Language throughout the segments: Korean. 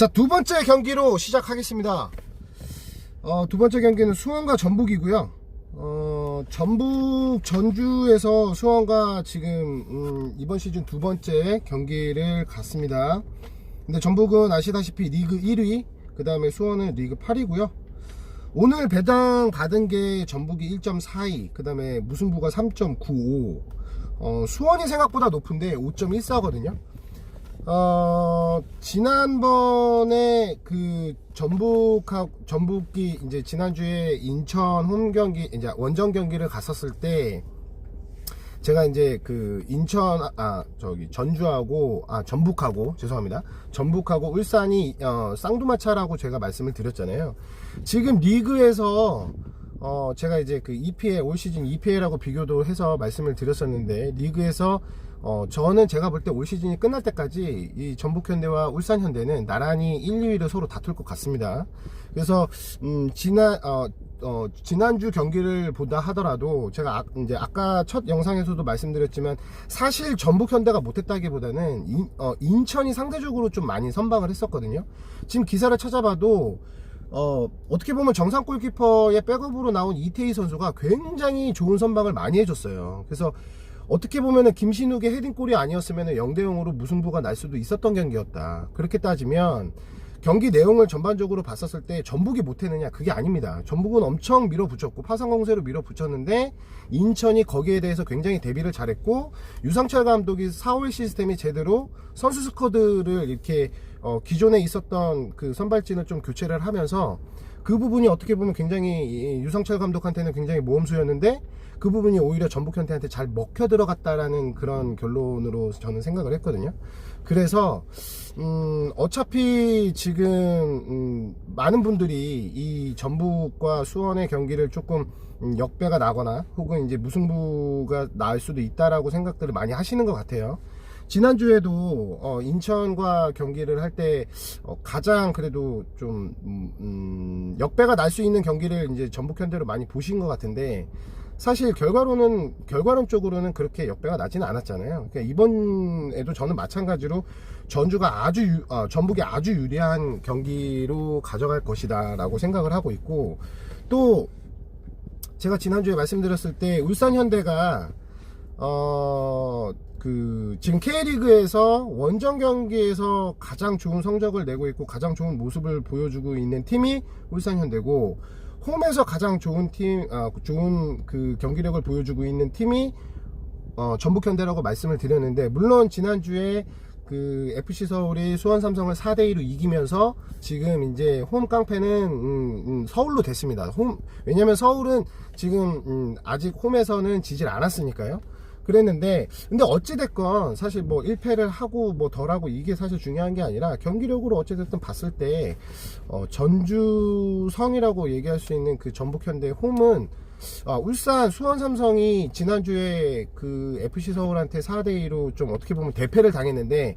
자, 두 번째 경기로 시작하겠습니다. 두 번째 경기는 수원과 전북이고요. 전북 전주에서 수원과 지금 이번 시즌 두 번째 경기를 갔습니다. 근데 전북은 아시다시피 리그 1위, 그 다음에 수원은 리그 8위고요. 오늘 배당 받은 게 전북이 1.42, 그 다음에 무승부가 3.95. 수원이 생각보다 높은데 5.14거든요. 지난번에 그 전북이 이제 지난주에 인천 홈 경기, 이제 원정 경기를 갔었을 때 제가 이제 그 인천, 전북하고, 죄송합니다. 전북하고 울산이, 쌍두마차라고 제가 말씀을 드렸잖아요. 지금 리그에서, 제가 이제 그 EPL, 올 시즌 EPL하고 비교도 해서 말씀을 드렸었는데, 리그에서, 저는 제가 볼 때 올 시즌이 끝날 때까지 이 전북현대와 울산현대는 나란히 1, 2위를 서로 다툴 것 같습니다. 그래서, 지난주 경기를 보다 하더라도 제가 이제 아까 첫 영상에서도 말씀드렸지만 사실 전북현대가 못했다기보다는 인천이 상대적으로 좀 많이 선방을 했었거든요. 지금 기사를 찾아봐도 어떻게 보면 정상 골키퍼의 백업으로 나온 이태희 선수가 굉장히 좋은 선방을 많이 해줬어요. 그래서 어떻게 보면은 김신욱의 헤딩골이 아니었으면 0대0으로 무승부가 날 수도 있었던 경기였다. 그렇게 따지면 경기 내용을 전반적으로 봤었을 때 전북이 못했느냐, 그게 아닙니다. 전북은 엄청 밀어붙였고 파상공세로 밀어붙였는데 인천이 거기에 대해서 굉장히 대비를 잘했고, 유상철 감독이 4월 시스템이 제대로 선수 스쿼드를 이렇게 기존에 있었던 그 선발진을 좀 교체를 하면서 그 부분이 어떻게 보면 굉장히 유상철 감독한테는 굉장히 모험수였는데 그 부분이 오히려 전북현대한테 잘 먹혀 들어갔다라는 그런 결론으로 저는 생각을 했거든요. 그래서 어차피 지금 많은 분들이 이 전북과 수원의 경기를 조금 역배가 나거나 혹은 이제 무승부가 날 수도 있다라고 생각들을 많이 하시는 것 같아요. 지난주에도 인천과 경기를 할 때 가장 그래도 좀 역배가 날 수 있는 경기를 이제 전북현대로 많이 보신 것 같은데, 사실 결과론적으로는 그렇게 역배가 나지는 않았잖아요. 그러니까 이번에도 저는 마찬가지로 전북이 아주 유리한 경기로 가져갈 것이다 라고 생각을 하고 있고, 또 제가 지난주에 말씀드렸을 때 울산현대가 지금 K리그에서 원정 경기에서 가장 좋은 성적을 내고 있고 가장 좋은 모습을 보여주고 있는 팀이 울산현대고, 홈에서 가장 좋은 좋은 그 경기력을 보여주고 있는 팀이 전북현대라고 말씀을 드렸는데, 물론 지난주에 그 FC 서울이 수원 삼성을 4대2로 이기면서 지금 이제 홈 깡패는 서울로 됐습니다. 왜냐면 서울은 지금 아직 홈에서는 지질 않았으니까요. 그랬는데, 근데 어찌됐건 사실 뭐 1패를 하고 뭐 덜하고 이게 사실 중요한 게 아니라 경기력으로 어찌됐든 봤을 때 전주성이라고 얘기할 수 있는 그 전북현대 홈은 울산 수원 삼성이 지난주에 그 FC 서울한테 4대2로 좀 어떻게 보면 대패를 당했는데,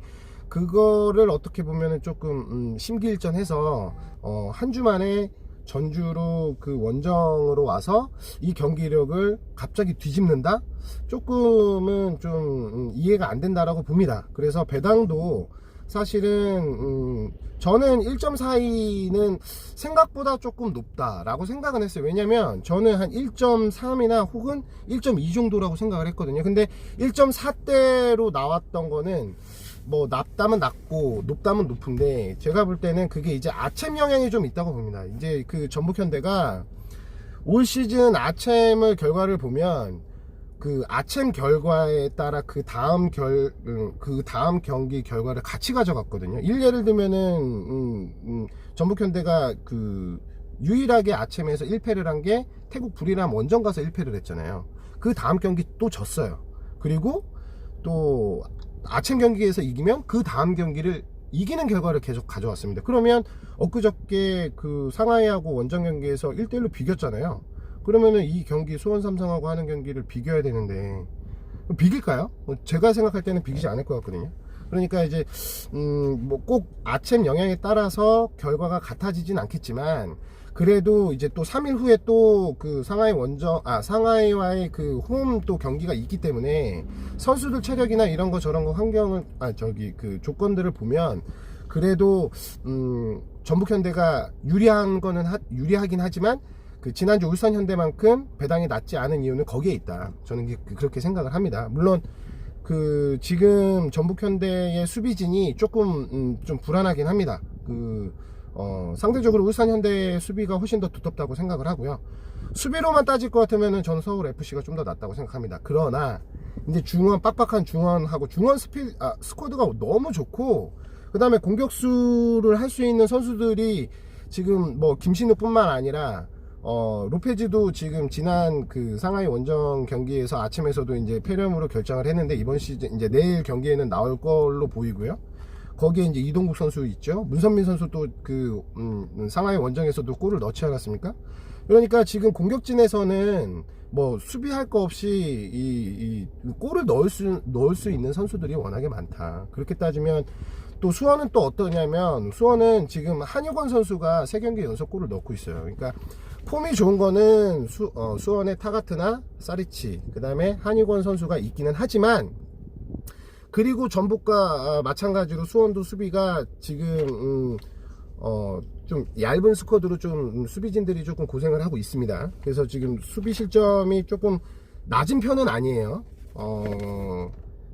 그거를 어떻게 보면은 조금 심기일전해서 한 주 만에 전주로 그 원정으로 와서 이 경기력을 갑자기 뒤집는다? 조금은 좀 이해가 안 된다라고 봅니다. 그래서 배당도 사실은 저는 1.42는 생각보다 조금 높다라고 생각은 했어요. 왜냐면 저는 한 1.3이나 혹은 1.2 정도라고 생각을 했거든요. 근데 1.4대로 나왔던 거는 뭐 낮다면 낮고 높다면 높은데, 제가 볼 때는 그게 이제 아챔 영향이 좀 있다고 봅니다. 이제 그 전북현대가 올 시즌 아챔을 결과를 보면 그 아챔 결과에 따라 그 다음 경기 결과를 같이 가져갔거든요. 예를 들면은 전북현대가 그 유일하게 아챔에서 1패를 한 게 태국 불이람 원정 가서 1패를 했잖아요. 그 다음 경기 또 졌어요. 그리고 또 아침 경기에서 이기면 그 다음 경기를 이기는 결과를 계속 가져왔습니다. 그러면 엊그저께 그 상하이하고 원정 경기에서 1대1로 비겼잖아요. 그러면은 이 경기 수원 삼성하고 하는 경기를 비겨야 되는데 비길까요? 제가 생각할 때는 비기지 않을 것 같거든요. 그러니까 이제 뭐 꼭 아침 영향에 따라서 결과가 같아지진 않겠지만, 그래도 이제 또 3일 후에 또 그 상하이와의 그 홈 또 경기가 있기 때문에 선수들 체력이나 이런 거 저런 거 환경을 그 조건들을 보면 그래도 전북현대가 유리하긴 하지만 그 지난주 울산현대만큼 배당이 낮지 않은 이유는 거기에 있다. 저는 그렇게 생각을 합니다. 물론 그 지금 전북현대의 수비진이 조금 좀 불안하긴 합니다. 상대적으로 울산현대의 수비가 훨씬 더 두텁다고 생각을 하고요. 수비로만 따질 것 같으면 저는 서울FC가 좀 더 낫다고 생각합니다. 그러나 이제 빡빡한 중원하고 스쿼드가 너무 좋고, 그 다음에 공격수를 할 수 있는 선수들이 지금 뭐 김신우뿐만 아니라 로페즈도 지금 지난 그 상하이 원정 경기에서 아침에서도 이제 폐렴으로 결정을 했는데 이번 시즌 이제 내일 경기에는 나올 걸로 보이고요. 거기에 이제 이동국 선수 있죠. 문선민 선수도 상하이 원정에서도 골을 넣지 않았습니까? 그러니까 지금 공격진에서는 뭐 수비할 거 없이 이 골을 넣을 수 있는 선수들이 워낙에 많다. 그렇게 따지면 또 수원은 또 어떠냐면, 수원은 지금 한유권 선수가 3경기 연속 골을 넣고 있어요. 그러니까 폼이 좋은 거는 수원의 타가트나 사리치, 그 다음에 한유권 선수가 있기는 하지만, 그리고 전북과 마찬가지로 수원도 수비가 지금 좀 얇은 스쿼드로 좀 수비진들이 조금 고생을 하고 있습니다. 그래서 지금 수비 실점이 조금 낮은 편은 아니에요.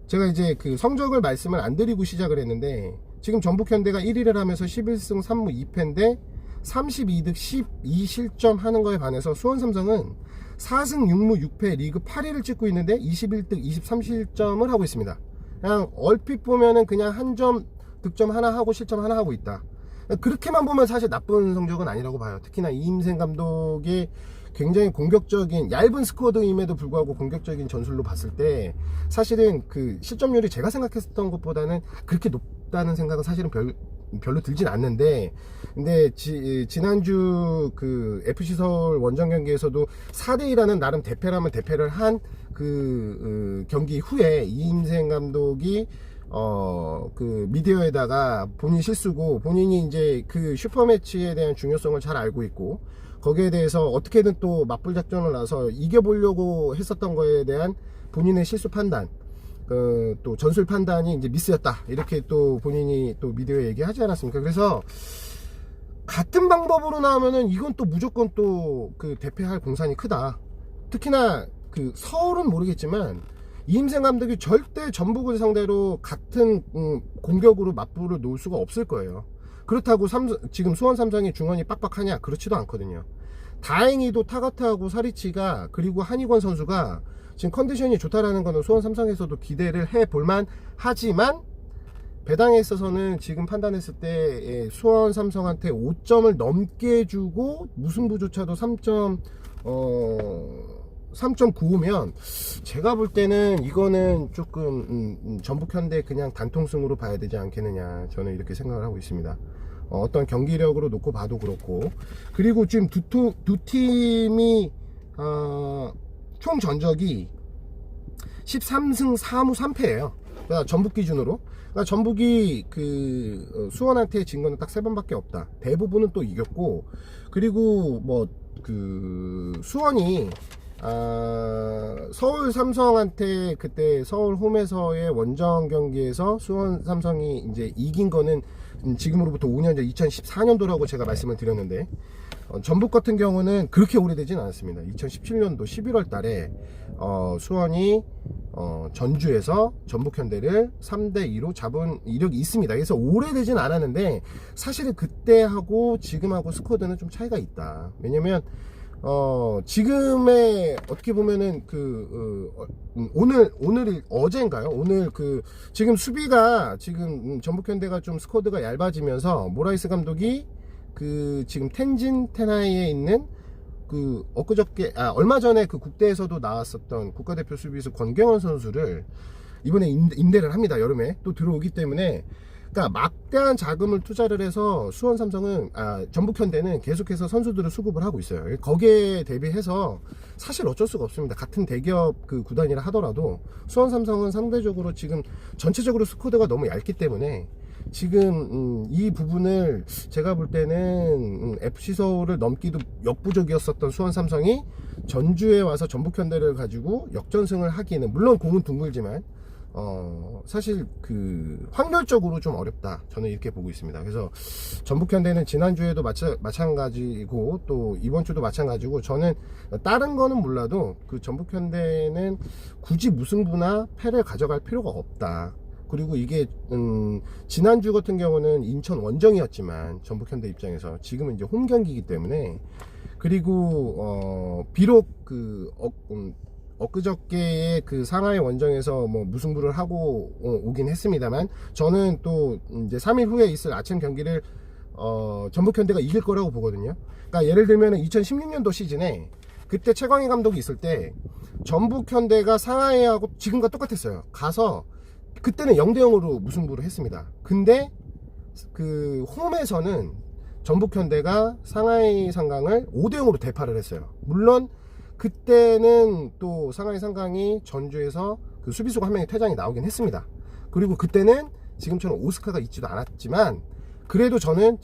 제가 이제 그 성적을 말씀을 안 드리고 시작을 했는데, 지금 전북현대가 1위를 하면서 11승 3무 2패인데 32득 12실점 하는 거에 반해서 수원삼성은 4승 6무 6패 리그 8위를 찍고 있는데 21득 23실점을 하고 있습니다. 그냥 얼핏 보면은 그냥 한 점 득점 하나 하고 실점 하나 하고 있다. 그렇게만 보면 사실 나쁜 성적은 아니라고 봐요. 특히나 이임생 감독의 굉장히 공격적인, 얇은 스쿼드임에도 불구하고 공격적인 전술로 봤을 때 사실은 그 실점률이 제가 생각했던 것보다는 그렇게 높다는 생각은 사실은 별로 들진 않는데, 근데 지난주 그 FC 서울 원정 경기에서도 4대2라는 나름 대패라면 대패를 한 경기 후에 이임생 감독이 그 미디어에다가 본인 실수고, 본인이 이제 그 슈퍼매치에 대한 중요성을 잘 알고 있고, 거기에 대해서 어떻게든 또 맞불 작전을 나서 이겨보려고 했었던 거에 대한 본인의 실수 판단, 또 전술 판단이 이제 미스였다, 이렇게 또 본인이 또 미디어에 얘기하지 않았습니까? 그래서 같은 방법으로 나오면은 이건 또 무조건 또 그 대패할 공산이 크다. 특히나 그 서울은 모르겠지만 이임생 감독이 절대 전북을 상대로 같은 공격으로 맞불을 놓을 수가 없을 거예요. 그렇다고 지금 수원 삼성의 중원이 빡빡하냐? 그렇지도 않거든요. 다행히도 타가트하고 사리치가, 그리고 한희권 선수가 지금 컨디션이 좋다라는 거는 수원 삼성에서도 기대를 해볼만 하지만, 배당에 있어서는 지금 판단했을 때 수원 삼성한테 5점을 넘게 주고 무승부조차도 3.95면 제가 볼 때는 이거는 조금 전북현대 그냥 단통승으로 봐야 되지 않겠느냐, 저는 이렇게 생각을 하고 있습니다. 어떤 경기력으로 놓고 봐도 그렇고, 그리고 지금 두 팀이 총 전적이 13승 4무 3패예요. 그러니까 전북 기준으로. 그러니까 전북이 수원한테 진 거는 딱 3번밖에 없다. 대부분은 또 이겼고, 그리고 뭐 수원이 서울 삼성한테 그때 서울 홈에서의 원정 경기에서 수원 삼성이 이제 이긴 거는 지금으로부터 5년 전 2014년도라고 제가 말씀을 드렸는데, 전북 같은 경우는 그렇게 오래되진 않았습니다. 2017년도 11월 달에 수원이 전주에서 전북현대를 3대2로 잡은 이력이 있습니다. 그래서 오래되진 않았는데 사실은 그때하고 지금하고 스쿼드는 좀 차이가 있다. 왜냐면 지금의 어떻게 보면은 어제인가요? 오늘 지금 수비가 지금 전북현대가 좀 스쿼드가 얇아지면서 모라이스 감독이 지금 텐진 테나이에 있는 얼마 전에 국대에서도 나왔었던 국가대표 수비수 권경원 선수를 이번에 임대를 합니다. 여름에 또 들어오기 때문에, 그러니까 막대한 자금을 투자를 해서 수원 삼성은 전북현대는 계속해서 선수들을 수급을 하고 있어요. 거기에 대비해서 사실 어쩔 수가 없습니다. 같은 대기업 구단이라 하더라도 수원 삼성은 상대적으로 지금 전체적으로 스쿼드가 너무 얇기 때문에 지금 이 부분을 제가 볼 때는 FC 서울을 넘기도 역부족이었었던 수원 삼성이 전주에 와서 전북현대를 가지고 역전승을 하기에는, 물론 공은 둥글지만 사실 그 확률적으로 좀 어렵다, 저는 이렇게 보고 있습니다. 그래서 전북현대는 지난주에도 마찬가지고 또 이번주도 마찬가지고, 저는 다른 거는 몰라도 그 전북현대는 굳이 무승부나 패를 가져갈 필요가 없다. 그리고 이게 지난주 같은 경우는 인천 원정이었지만 전북현대 입장에서 지금은 이제 홈 경기이기 때문에, 그리고 비록 그 엊그저께의 그 상하이 원정에서 뭐 무승부를 하고 오긴 했습니다만, 저는 또 이제 3일 후에 있을 아침 경기를 전북현대가 이길 거라고 보거든요. 그러니까 예를 들면 2016년도 시즌에 그때 최광희 감독이 있을 때 전북현대가 상하이하고 지금과 똑같았어요. 가서 그때는 0대0으로 무승부를 했습니다. 근데 그 홈에서는 전북현대가 상하이 상강을 5대0으로 대파를 했어요. 물론 그때는 또 상하이 상강이 전주에서 그 수비수가 한 명의 퇴장이 나오긴 했습니다. 그리고 그때는 지금처럼 오스카가 있지도 않았지만, 그래도 저는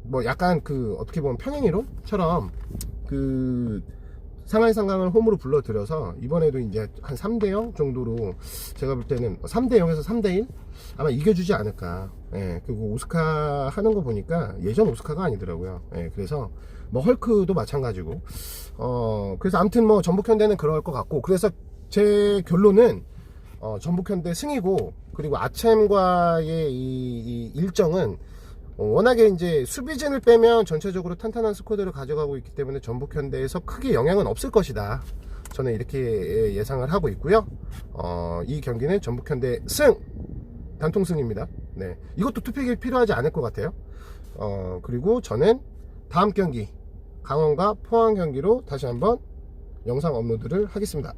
뭐 약간 그 어떻게 보면 평행이론처럼 그 상하이 상강을 홈으로 불러들여서 이번에도 이제 한 3대0 정도로, 제가 볼 때는 3대0에서 3대1 아마 이겨주지 않을까. 예, 그리고 오스카 하는 거 보니까 예전 오스카가 아니더라고요. 예, 그래서 뭐 헐크도 마찬가지고, 그래서 아무튼 뭐 전북현대는 그럴 것 같고, 그래서 제 결론은 전북현대 승이고, 그리고 아챔과의 이 일정은 워낙에 이제 수비진을 빼면 전체적으로 탄탄한 스쿼드를 가져가고 있기 때문에 전북현대에서 크게 영향은 없을 것이다, 저는 이렇게 예상을 하고 있고요. 이 경기는 전북현대 승! 단통승입니다. 네, 이것도 투픽이 필요하지 않을 것 같아요. 그리고 저는 다음 경기 강원과 포항 경기로 다시 한번 영상 업로드를 하겠습니다.